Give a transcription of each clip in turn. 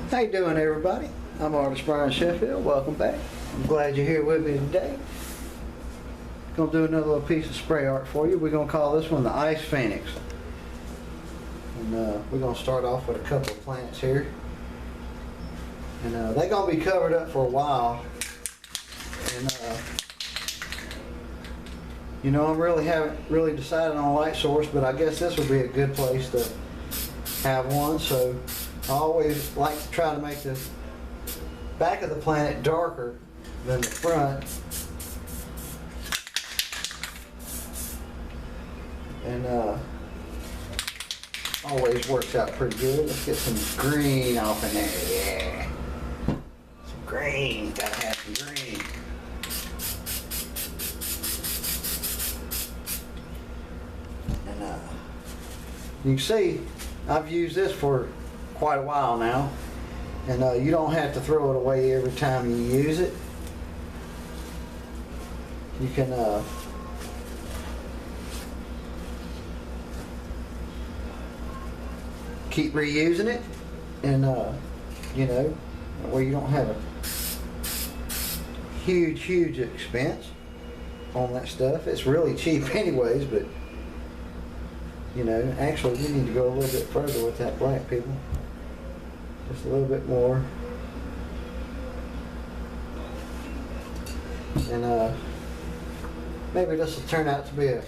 How you doing, everybody? I'm Artist Brian Sheffield. Welcome back. I'm glad you're here with me today. Gonna do another little piece of spray art for you. We're gonna call this one the Ice Pheonix. And we're gonna start off with a couple of plants here. And they're gonna be covered up for a while. And you know, I haven't really decided on a light source, but I guess this would be a good place to have one. So I always like to try to make the back of the plant darker than the front. And always works out pretty good. Let's get some green off in there. Yeah. Some green. Gotta have some green. And you can see I've used this for quite a while now. And you don't have to throw it away every time you use it. You can keep reusing it, and you know, where you don't have a huge expense on that stuff. It's really cheap anyways, but you know, actually we need to go a little bit further with that black, people. Just a little bit more. And maybe this will turn out to be a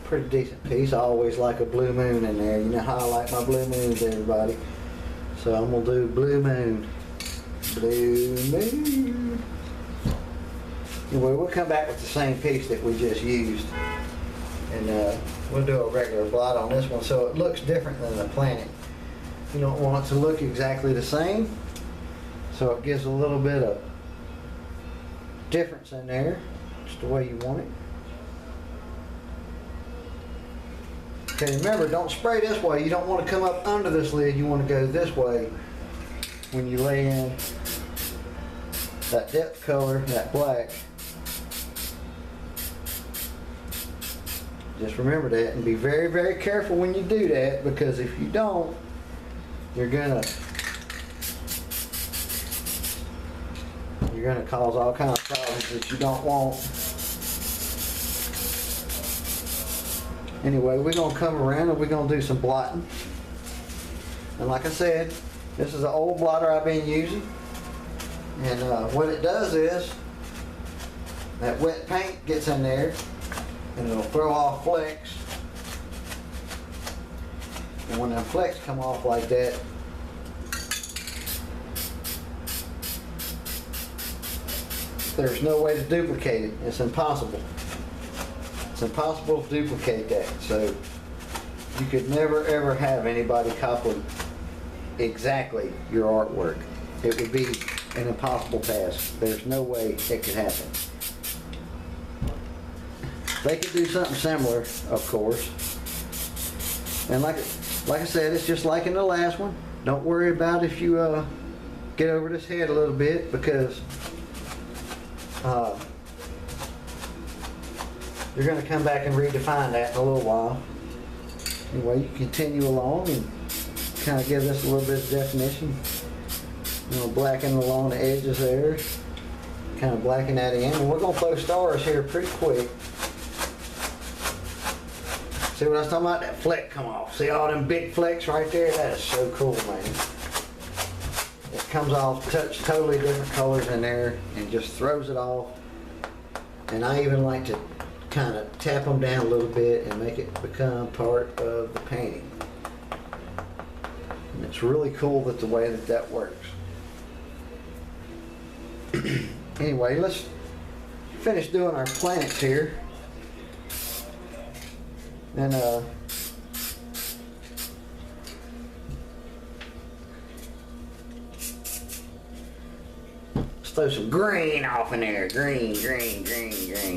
pretty decent piece. I always like a blue moon in there. You know how I like my blue moons, everybody. So I'm gonna do blue moon. Blue moon. Anyway, we'll come back with the same piece that we just used. And we'll do a regular blot on this one so it looks different than the planet. You don't want it to look exactly the same, so it gives a little bit of difference in there, just the way you want it. Okay, remember, don't spray this way. You don't want to come up under this lid. You want to go this way when you lay in that depth color, that black. Just remember that, and be very careful when you do that, because if you don't, you're gonna cause all kinds of problems that you don't want. Anyway, we're gonna come around and we're gonna do some blotting. And like I said, this is an old blotter I've been using. And what it does is, that wet paint gets in there and it'll throw off flecks. And when the flecks come off like that, there's no way to duplicate it. It's impossible. It's impossible to duplicate that. So you could never ever have anybody copy exactly your artwork. It would be an impossible task. There's no way it could happen. They could do something similar, of course. And like I said, it's just like in the last one. Don't worry about if you get over this head a little bit, because you're going to come back and redefine that in a little while. Anyway, you continue along and kind of give this a little bit of definition. You know, blacken along the edges there. Kind of blacken that in. And we're going to throw stars here pretty quick. See what I was talking about? That fleck come off. See all them big flecks right there? That is so cool, man. It comes off, touch totally different colors in there, and just throws it off. And I even like to kind of tap them down a little bit and make it become part of the painting. And it's really cool that the way that works. Anyway, let's finish doing our plants here. And let's throw some green off in there. Green.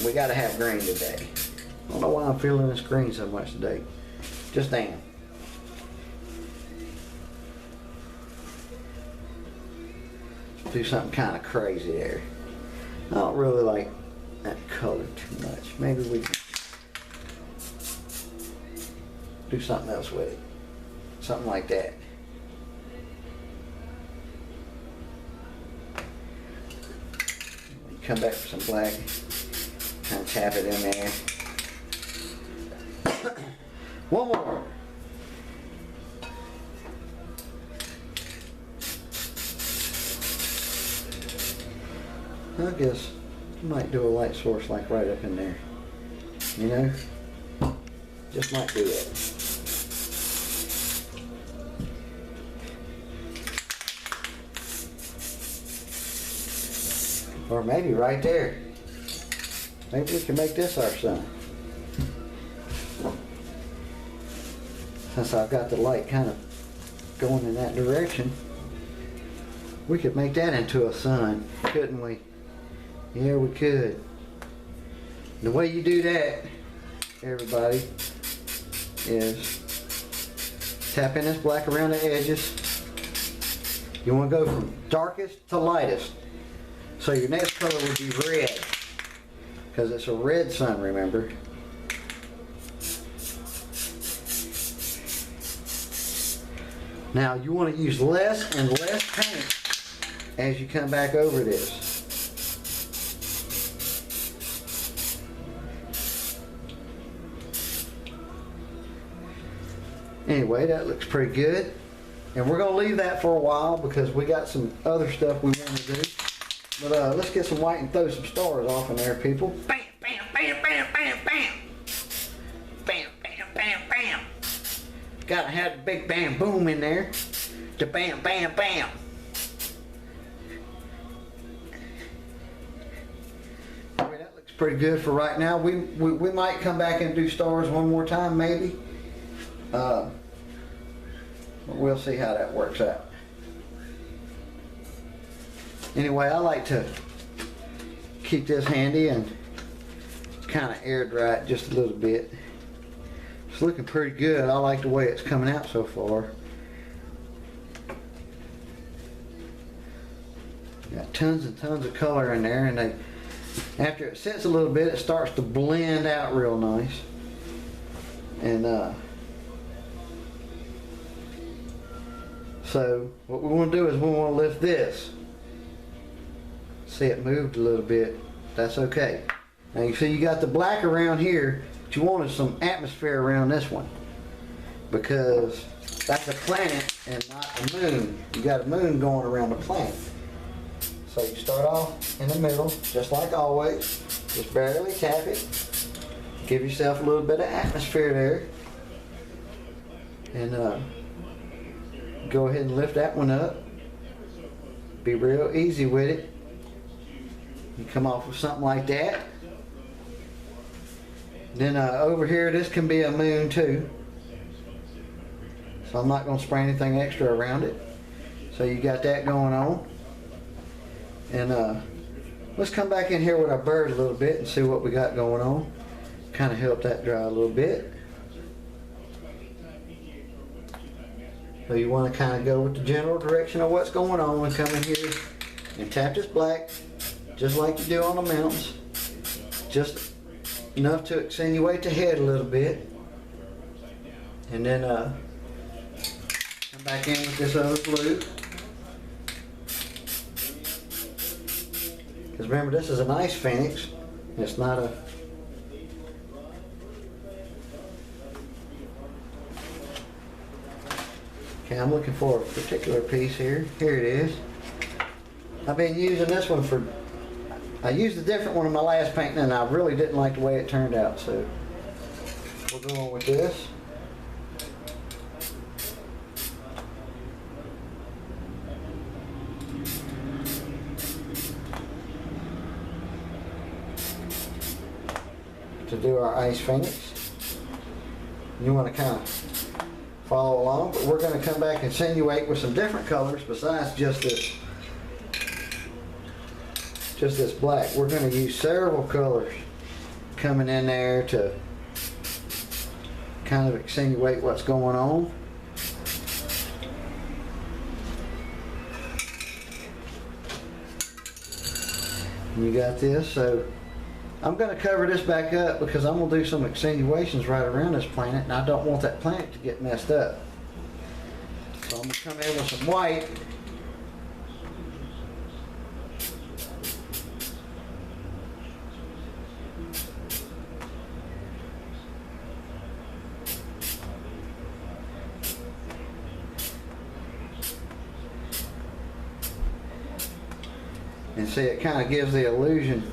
We gotta have green today. I don't know why I'm feeling this green so much today. Just damn. Do something kind of crazy there. I don't really like that color too much. Maybe we can do something else with it. Something like that. Come back with some black. Kind of tap it in there. One more. I guess I might do a light source like right up in there. You know? Just might do it. Or maybe right there. Maybe we can make this our sun. Since I've got the light kind of going in that direction, we could make that into a sun, couldn't we? Yeah, we could. The way you do that, everybody, is tap in this black around the edges. You want to go from darkest to lightest. So your next color would be red, because it's a red sun, remember? Now you want to use less and less paint as you come back over this. Anyway, that looks pretty good. And we're going to leave that for a while because we got some other stuff we want to do. But let's get some white and throw some stars off in there, people. Bam, bam, bam, bam, bam, bam. Bam, bam, bam, bam. Gotta have the big bam boom in there. The bam, bam, bam. I mean, that looks pretty good for right now. We might come back and do stars one more time, maybe. But we'll see how that works out. Anyway, I like to keep this handy and kind of air dry it just a little bit. It's looking pretty good. I like the way it's coming out so far. Got tons and tons of color in there, and after it sits a little bit, it starts to blend out real nice. And so what we want to do is we want to lift this. See, it moved a little bit. That's okay. Now you see you got the black around here, but you wanted some atmosphere around this one, because that's a planet and not a moon. You got a moon going around the planet. So you start off in the middle, just like always. Just barely tap it. Give yourself a little bit of atmosphere there. And go ahead and lift that one up. Be real easy with it. You come off with something like that. Then over here, this can be a moon too. So I'm not going to spray anything extra around it. So you got that going on. And let's come back in here with our bird a little bit and see what we got going on. Kind of help that dry a little bit. So you want to kind of go with the general direction of what's going on and come in here and tap this black just like you do on the mountains. Just enough to accentuate the head a little bit. And then come back in with this other blue. Because remember, this is a nice Pheonix. It's not a... Okay, I'm looking for a particular piece here. Here it is. I've been using this one for... I used a different one in my last painting and I really didn't like the way it turned out, so we're going with this. To do our ice Pheonix. You want to kind of follow along, but we're going to come back and insinuate with some different colors besides just this black. We're going to use several colors coming in there to kind of insinuate what's going on. And you got this, so I'm going to cover this back up because I'm going to do some accentuations right around this planet, and I don't want that planet to get messed up. So I'm going to come in with some white. And see, it kind of gives the illusion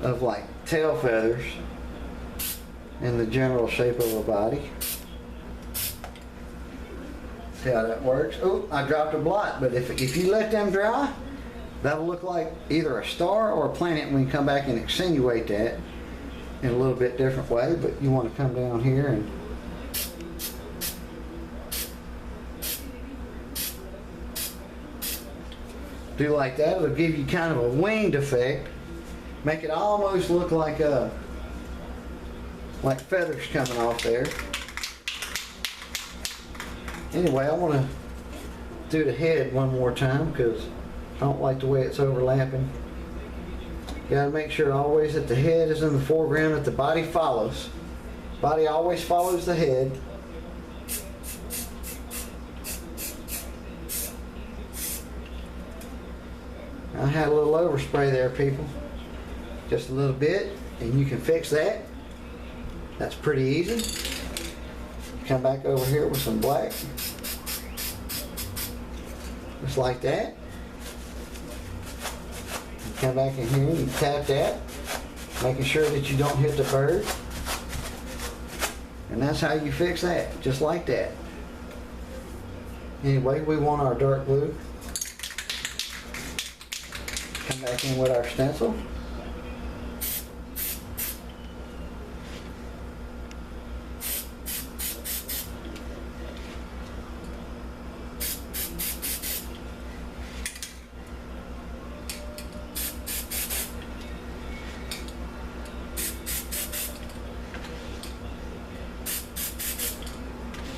of like tail feathers in the general shape of a body. See how that works? Oh, I dropped a blot, but if you let them dry, that'll look like either a star or a planet, and we can come back and accentuate that in a little bit different way. But you want to come down here and do like that. It'll give you kind of a winged effect. Make it almost look like feathers coming off there. Anyway, I want to do the head one more time because I don't like the way it's overlapping. You got to make sure always that the head is in the foreground, that the body follows. Body always follows the head. I had a little overspray there, people. Just a little bit, and you can fix that. That's pretty easy. Come back over here with some black. Just like that. Come back in here and tap that, making sure that you don't hit the bird. And that's how you fix that, just like that. Anyway, we want our dark blue. Come back in with our stencil.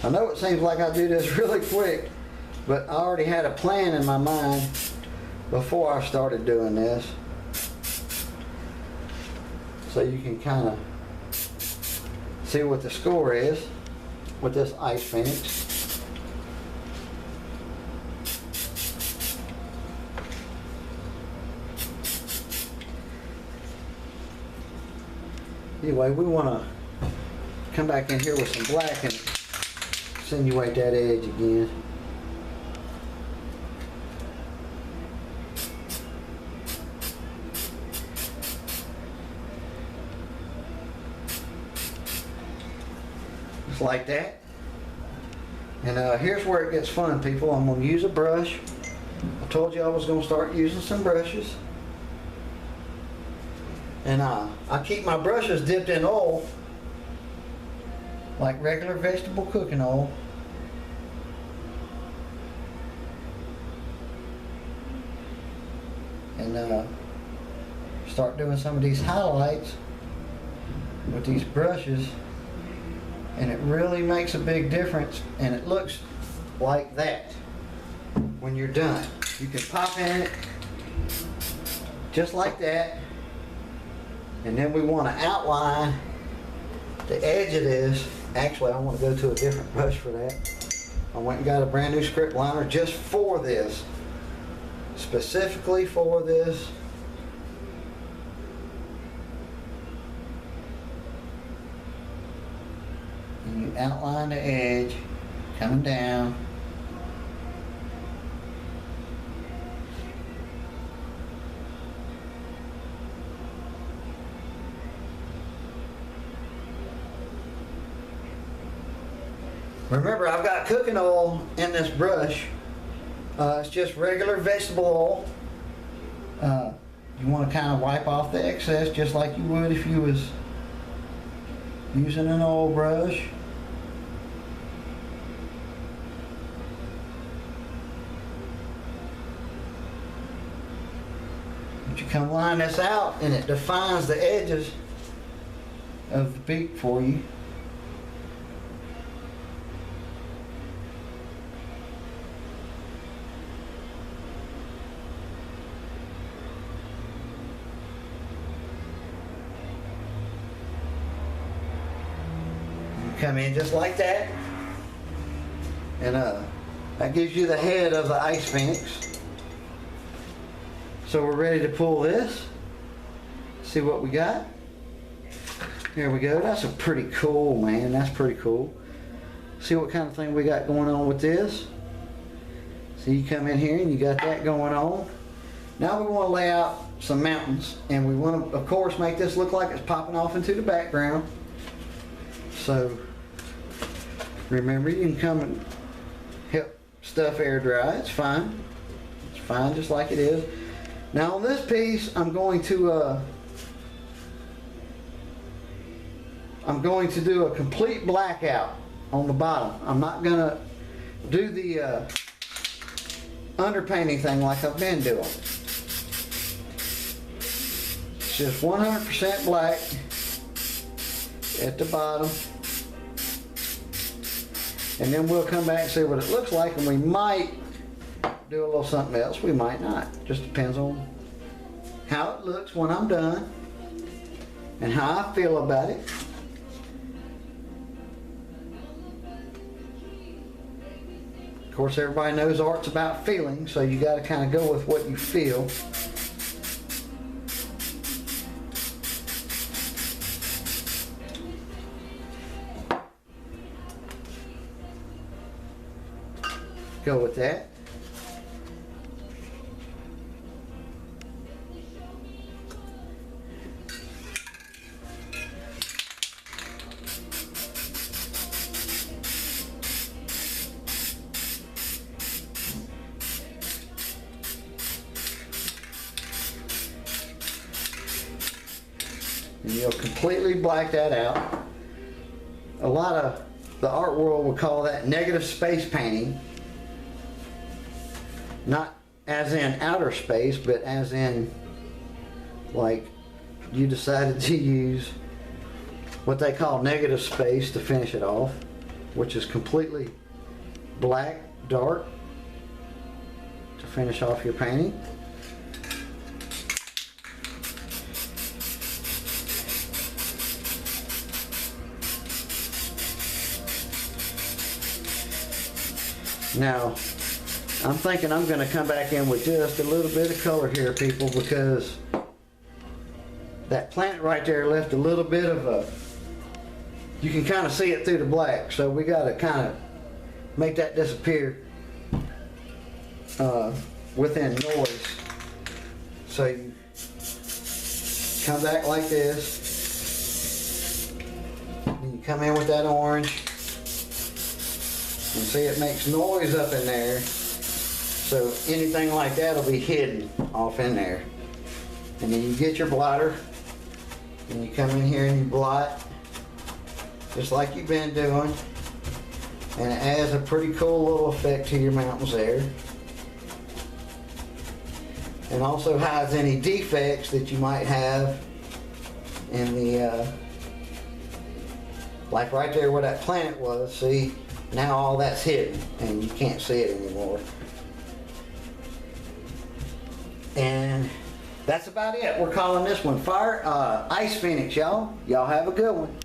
I know it seems like I do this really quick, but I already had a plan in my mind before I started doing this. So you can kind of see what the score is with this ice Pheonix. Anyway, we want to come back in here with some black and accentuate that edge again. Just like that. And here's where it gets fun, people. I'm going to use a brush. I told you I was going to start using some brushes. And I keep my brushes dipped in oil, like regular vegetable cooking oil. And start doing some of these highlights with these brushes, and it really makes a big difference, and it looks like that when you're done. You can pop in it just like that, and then we want to outline the edge of this. Actually, I want to go to a different brush for that. I went and got a brand new script liner just for this, specifically for this. And you outline the edge coming down. Remember, I've got cooking oil in this brush. It's just regular vegetable oil. You want to kind of wipe off the excess just like you would if you was using an oil brush. But you come line this out and it defines the edges of the beak for you. Come in just like that, and that gives you the head of the ice Pheonix. So we're ready to pull this. See what we got. Here we go. That's a pretty cool, man. That's pretty cool. See what kind of thing we got going on with this. So you come in here and you got that going on. Now we want to lay out some mountains, and we want to, of course, make this look like it's popping off into the background. So remember, you can come and help stuff air dry. It's fine. It's fine just like it is. Now on this piece, I'm going to do a complete blackout on the bottom. I'm not going to do the underpainting thing like I've been doing. It's just 100% black at the bottom. And then we'll come back and see what it looks like, and we might do a little something else. We might not. Just depends on how it looks when I'm done and how I feel about it. Of course, everybody knows art's about feeling, so you got to kind of go with what you feel. Go with that. And you'll completely black that out. A lot of the art world would call that negative space painting. Not as in outer space, but as in, like, you decided to use what they call negative space to finish it off, which is completely black, dark, to finish off your painting. Now, I'm thinking I'm going to come back in with just a little bit of color here, people, because that plant right there left a little bit of a, you can kind of see it through the black, so we got to kind of make that disappear within noise. So you come back like this, and you come in with that orange, and see it makes noise up in there. So anything like that will be hidden off in there. And then you get your blotter, and you come in here and you blot, just like you've been doing. And it adds a pretty cool little effect to your mountains there. And also hides any defects that you might have in the, like right there where that planet was, see? Now all that's hidden and you can't see it anymore. And that's about it. We're calling this one Ice Pheonix, y'all. Y'all have a good one.